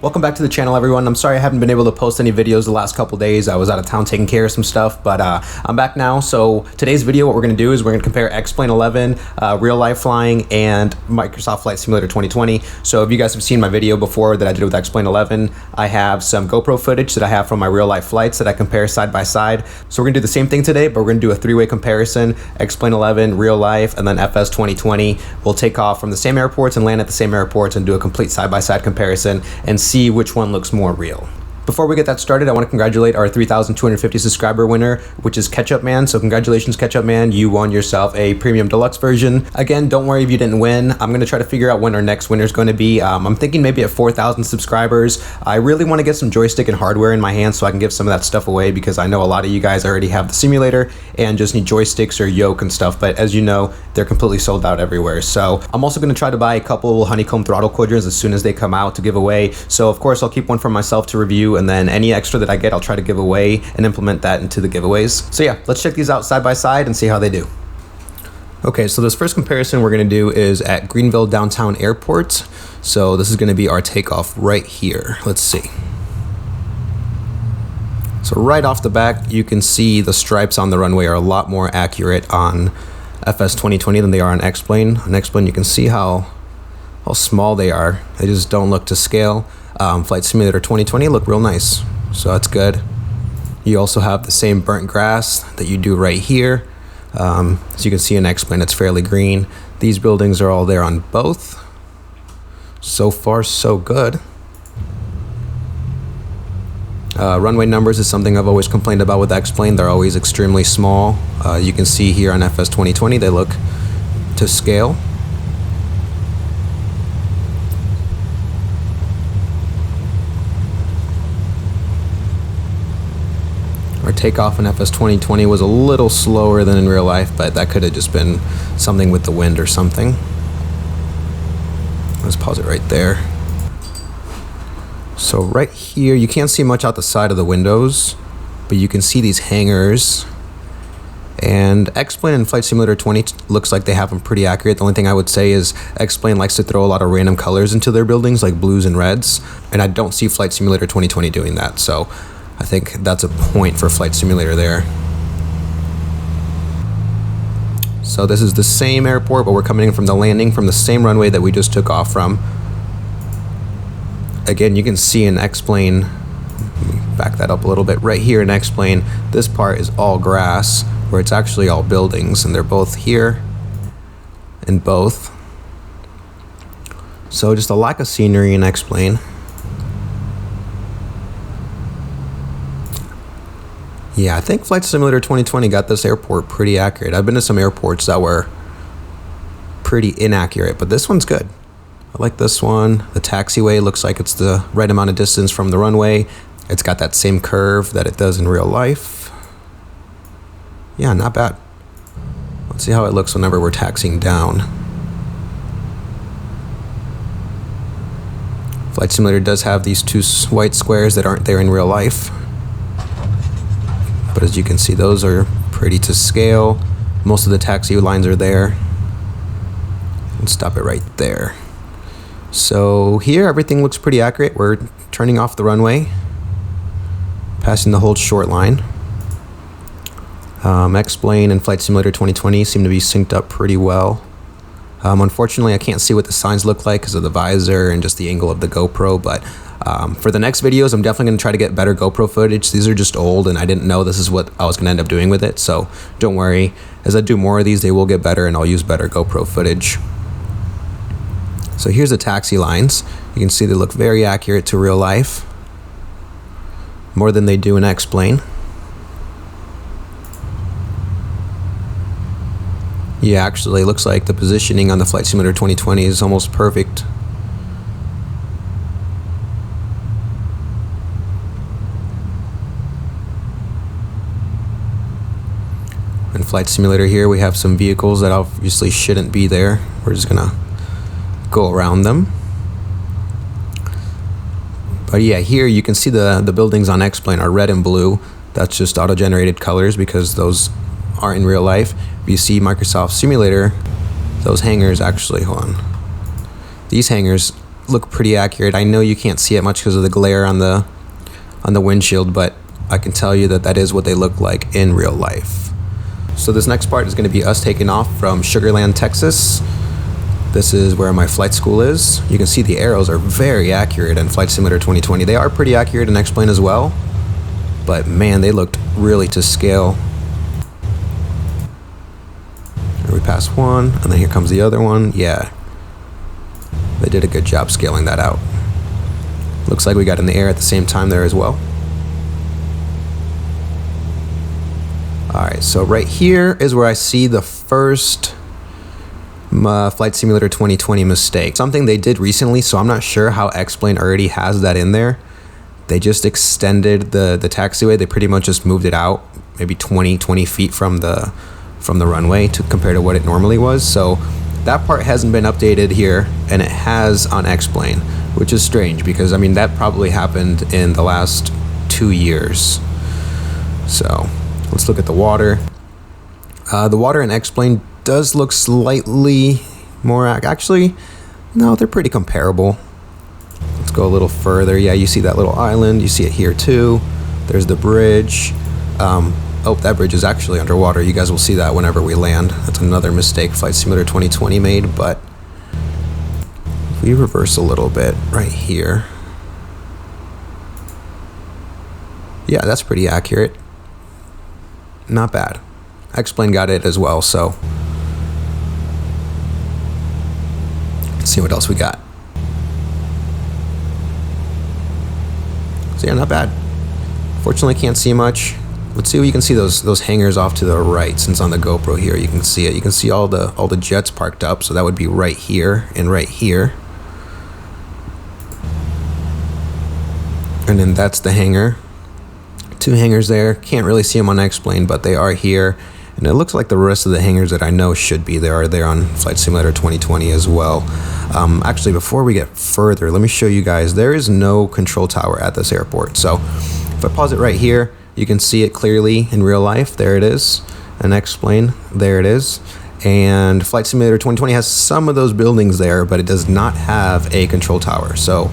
Welcome back to the channel, everyone. I'm sorry I haven't been able to post any videos the last couple days. I was out of town taking care of some stuff, but I'm back now. So today's video, what we're going to do is we're going to compare Xplane 11, real life flying, and Microsoft Flight Simulator 2020. So if you guys have seen my video before that I did with Xplane 11, I have some GoPro footage that I have from my real life flights that I compare side by side. So we're going to do the same thing today, but we're going to do a three-way comparison: Xplane 11, real life, and then FS 2020. We'll take off from the same airports and land at the same airports and do a complete side-by-side comparison and see which one looks more real. Before we get that started, I want to congratulate our 3,250 subscriber winner, which is Ketchup Man. So congratulations, Ketchup Man. You won yourself a premium deluxe version. Again, don't worry if you didn't win. I'm going to try to figure out when our next winner is going to be. I'm thinking maybe at 4,000 subscribers. I really want to get some joystick and hardware in my hands so I can give some of that stuff away, because I know a lot of you guys already have the simulator and just need joysticks or Yoke and stuff. But as you know, they're completely sold out everywhere. So I'm also going to try to buy a couple Honeycomb throttle quadrants as soon as they come out to give away. So of course, I'll keep one for myself to review, and then any extra that I get, I'll try to give away and implement that into the giveaways. So yeah, let's check these out side by side and see how they do. Okay, so this first comparison we're going to do is at Greenville Downtown Airport. So this is going to be our takeoff right here. Let's see. So right off the back, you can see the stripes on the runway are a lot more accurate on FS 2020 than they are on Xplane. On Xplane, you can see how small they are. They just don't look to scale. Flight Simulator 2020 look real nice, so that's good. You also have the same burnt grass that you do right here. As you can see in Xplane, it's fairly green. These buildings are all there on both. So far, so good. Runway numbers is something I've always complained about with Xplane. They're always extremely small. You can see here on FS 2020, they look to scale. Our takeoff in FS 2020 was a little slower than in real life, but that could have just been something with the wind or something. Let's pause it right there. So right here, you can't see much out the side of the windows, but you can see these hangars. And Xplane and Flight Simulator 20 looks like they have them pretty accurate. The only thing I would say is Xplane likes to throw a lot of random colors into their buildings, like blues and reds, and I don't see Flight Simulator 2020 doing that. So I think that's a point for Flight Simulator there. So this is the same airport, but we're coming in from the landing from the same runway that we just took off from. Again, you can see in Xplane, back that up a little bit, right here in Xplane, this part is all grass, where it's actually all buildings, and they're both here and both. So just a lack of scenery in Xplane. Yeah, I think Flight Simulator 2020 got this airport pretty accurate. I've been to some airports that were pretty inaccurate, but this one's good. I like this one. The taxiway looks like it's the right amount of distance from the runway. It's got that same curve that it does in real life. Yeah, not bad. Let's see how it looks whenever we're taxiing down. Flight Simulator does have these two white squares that aren't there in real life. But as you can see, those are pretty to scale. Most of the taxi lines are there. Let's stop it right there. So here, everything looks pretty accurate. We're turning off the runway, passing the hold short line. Xplane and Flight Simulator 2020 seem to be synced up pretty well. Unfortunately, I can't see what the signs look like because of the visor and just the angle of the GoPro, but for the next videos, I'm definitely going to try to get better GoPro footage. These are just old, and I didn't know this is what I was going to end up doing with it, so don't worry. As I do more of these, they will get better, and I'll use better GoPro footage. So here's the taxi lines. You can see they look very accurate to real life, more than they do in Xplane. Yeah, actually, it looks like the positioning on the Flight Simulator 2020 is almost perfect. In Flight Simulator here, we have some vehicles that obviously shouldn't be there. We're just gonna go around them. But yeah, here you can see the buildings on Xplane are red and blue. That's just auto-generated colors because those aren't in real life. If you see Microsoft Simulator, those hangars actually, hold on. These hangars look pretty accurate. I know you can't see it much because of the glare on the windshield, but I can tell you that that is what they look like in real life. So this next part is going to be us taking off from Sugar Land, Texas. This is where my flight school is. You can see the arrows are very accurate in Flight Simulator 2020. They are pretty accurate in Xplane as well, but man, they looked really to scale. Here we pass one, and then here comes the other one. Yeah, they did a good job scaling that out. Looks like we got in the air at the same time there as well. Alright, so right here is where I see the first Flight Simulator 2020 mistake. Something they did recently, so I'm not sure how Xplane already has that in there. They just extended the taxiway. They pretty much just moved it out maybe 20 feet from the runway to compare to what it normally was. So that part hasn't been updated here, and it has on Xplane, which is strange because I mean that probably happened in the last 2 years. So let's look at the water. The water in Xplane does look slightly more, actually, no, they're pretty comparable. Let's go a little further. Yeah, you see that little island. You see it here too. There's the bridge. Oh, that bridge is actually underwater. You guys will see that whenever we land. That's another mistake Flight Simulator 2020 made, but if we reverse a little bit right here. Yeah, that's pretty accurate. Not bad. Xplane got it as well, so let's see what else we got. So yeah, not bad. Fortunately, can't see much. Let's see if you can see those hangars off to the right. Since on the GoPro here, you can see it. You can see all the jets parked up, so that would be right here and right here. And then that's the hangar. 2 hangars there. Can't really see them on Xplane, but they are here. And it looks like the rest of the hangars that I know should be there are there on Flight Simulator 2020 as well. Actually, before we get further, let me show you guys. There is no control tower at this airport. So if I pause it right here, you can see it clearly in real life. There it is. And Xplane, there it is. And Flight Simulator 2020 has some of those buildings there, but it does not have a control tower. So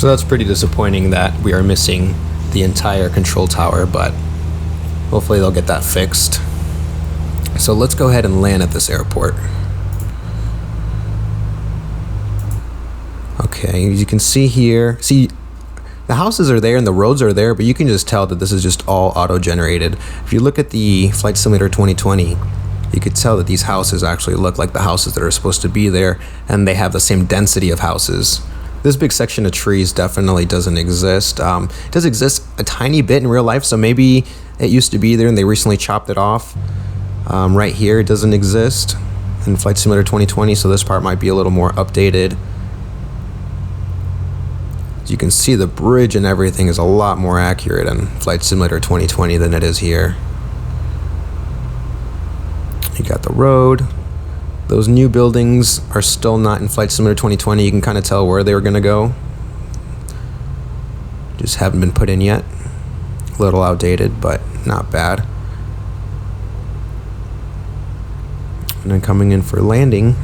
that's pretty disappointing that we are missing the entire control tower, but hopefully they'll get that fixed. So let's go ahead and land at this airport. Okay, as you can see here, the houses are there and the roads are there, but you can just tell that this is just all auto-generated. If you look at the Flight Simulator 2020, you could tell that these houses actually look like the houses that are supposed to be there, and they have the same density of houses. This big section of trees definitely doesn't exist. It does exist a tiny bit in real life, so maybe it used to be there and they recently chopped it off. Right here, it doesn't exist in Flight Simulator 2020, so this part might be a little more updated. As you can see, the bridge and everything is a lot more accurate in Flight Simulator 2020 than it is here. You got the road. Those new buildings are still not in Flight Simulator 2020. You can kind of tell where they were going to go. Just haven't been put in yet. A little outdated, but not bad. And then coming in for landing,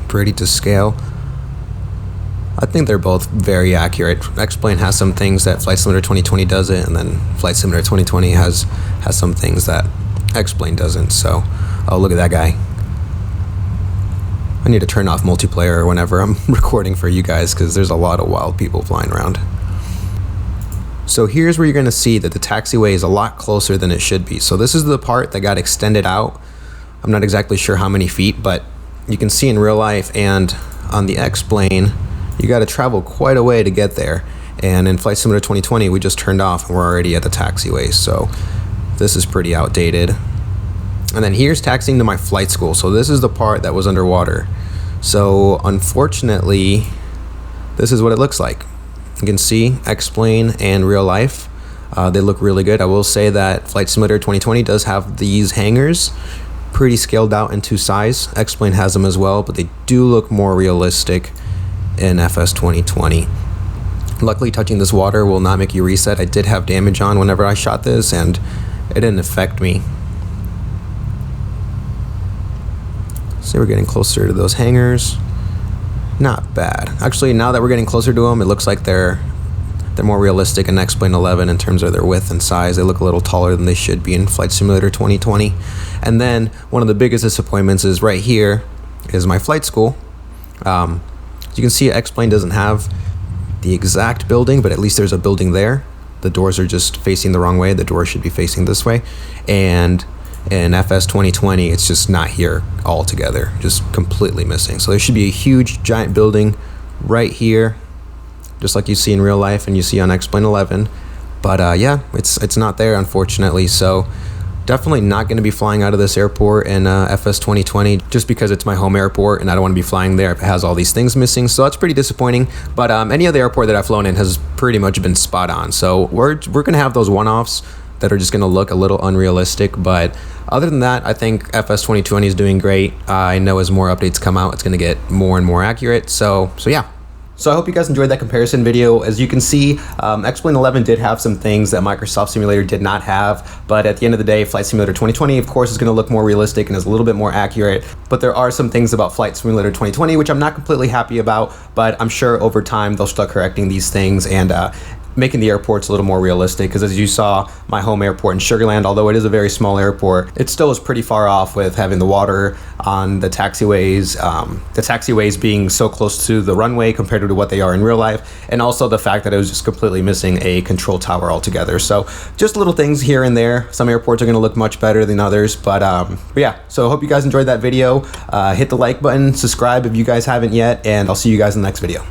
pretty to scale. I think they're both very accurate. Xplane has some things that Flight Simulator 2020 doesn't, and then Flight Simulator 2020 has some things that Xplane doesn't. So, oh, look at that guy. I need to turn off multiplayer whenever I'm recording for you guys because there's a lot of wild people flying around. So here's where you're going to see that the taxiway is a lot closer than it should be. So this is the part that got extended out. I'm not exactly sure how many feet, but you can see in real life and on the Xplane, you got to travel quite a way to get there. And in Flight Simulator 2020, we just turned off and we're already at the taxiway. So this is pretty outdated. And then here's taxiing to my flight school. So this is the part that was underwater. So unfortunately, this is what it looks like. You can see Xplane and real life. They look really good. I will say that Flight Simulator 2020 does have these hangars pretty scaled out into size. Xplane has them as well, but they do look more realistic in FS 2020. Luckily, touching this water will not make you reset. I did have damage on whenever I shot this, and it didn't affect me. So we're getting closer to those hangars. not bad. Actually, now that we're getting closer to them, it looks like they're more realistic in Xplane 11 in terms of their width and size. They look a little taller than they should be in Flight Simulator 2020. And then one of the biggest disappointments is right here is my flight school. As you can see, Xplane doesn't have the exact building, but at least there's a building there. The doors are just facing the wrong way. The doors should be facing this way. And in FS 2020, it's just not here altogether, just completely missing. So there should be a huge giant building right here, just like you see in real life and you see on Xplane 11. But yeah, it's not there, unfortunately. So definitely not going to be flying out of this airport in FS 2020 just because it's my home airport and I don't want to be flying there if it has all these things missing. So that's pretty disappointing. But any other airport that I've flown in has pretty much been spot on. So we're going to have those one-offs that are just going to look a little unrealistic. But other than that, I think FS 2020 is doing great. I know as more updates come out, it's going to get more and more accurate. So yeah. So I hope you guys enjoyed that comparison video. As you can see, Xplane 11 did have some things that Microsoft Simulator did not have, but at the end of the day, Flight Simulator 2020, of course, is going to look more realistic and is a little bit more accurate. But there are some things about Flight Simulator 2020 which I'm not completely happy about, but I'm sure over time they'll start correcting these things and making the airports a little more realistic, because as you saw, my home airport in Sugar Land, although it is a very small airport, it still is pretty far off with having the water on the taxiways being so close to the runway compared to what they are in real life, and also the fact that it was just completely missing a control tower altogether. So just little things here and there. Some airports are going to look much better than others, but yeah, so I hope you guys enjoyed that video. Hit the like button, subscribe if you guys haven't yet, and I'll see you guys in the next video.